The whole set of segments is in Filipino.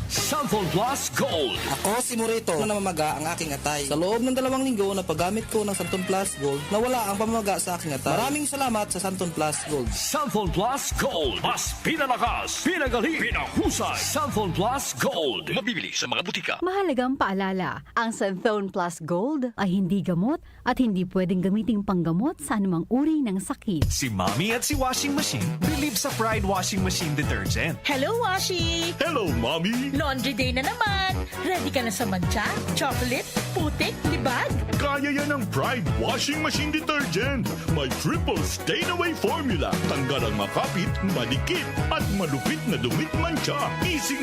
Santon Plus Gold. Ako si Morito na namamaga ang aking atay. Sa loob ng 2 linggo na paggamit ko ng Santon Plus Gold, nawala ang pamamaga sa aking atay. Maraming salamat sa Santon Plus Gold. Santon Plus Gold. Mas pinalakas, pinagaling, pinahusay. Santon Plus Gold. Mabibili sa mga butika. Mahalagang paalala, ang Santhone Plus Gold ay hindi gamot at hindi pwedeng gamiting panggamot sa anumang uri ng sakit. Si Mommy at si Washing Machine believe sa Pride Washing Machine Detergent. Hello, Washi! Hello, Mommy! Laundry day na naman! Ready ka na sa mancha, chocolate, putik, libag? Kaya yan ang Pride Washing Machine Detergent. May triple stain-away formula. Tanggal ang makapit, madikit, at malupit na dumit mancha. Easy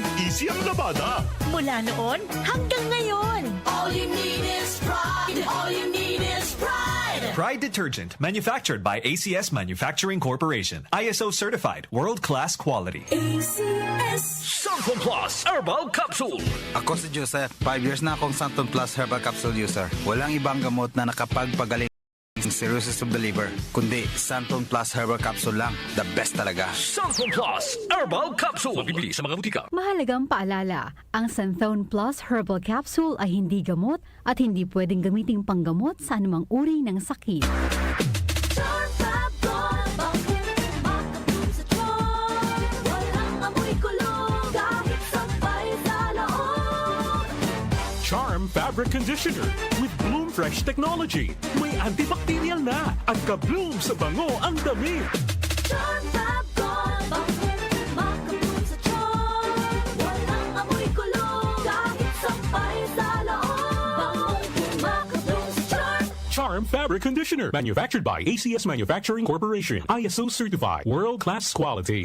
ang labada. Mula noon hanggang ngayon. All you need is pride. All you need is pride. Pride Detergent, manufactured by ACS Manufacturing Corporation. ISO certified, world-class quality. Santon Plus Herbal Capsule. Ako si Joseph. 5 years na akong Santon Plus Herbal Capsule user. Walang ibang gamot na nakapagpagaling ng cirrhosis of the liver, kundi Santon Plus Herbal Capsule lang. The best talaga. Santon Plus Herbal Capsule. Mabibili sa mga butika. Mahalagang paalala, ang Santhone Plus Herbal Capsule ay hindi gamot at hindi pwedeng gamiting panggamot sa anumang uri ng sakit. Charm Fabric Conditioner with Bloom Fresh Technology. May antibacterial na at ka-bloom sa bango ang damit. Charm Fabric Conditioner. Manufactured by ACS Manufacturing Corporation. ISO certified. World-class quality.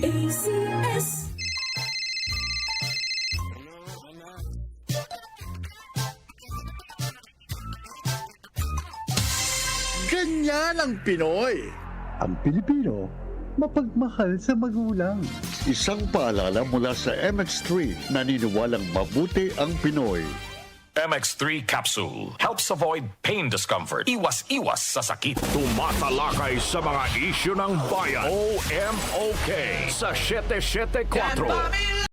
Ganyan ang Pinoy. Ang Pilipino, mapagmahal sa magulang. Isang paalala mula sa MX3, naniniwalang mabuti ang Pinoy. MX3 Capsule helps avoid pain discomfort. Iwas sa sakit. Tumatalakay sa mga isyu ng bayan. OMOK sa 774.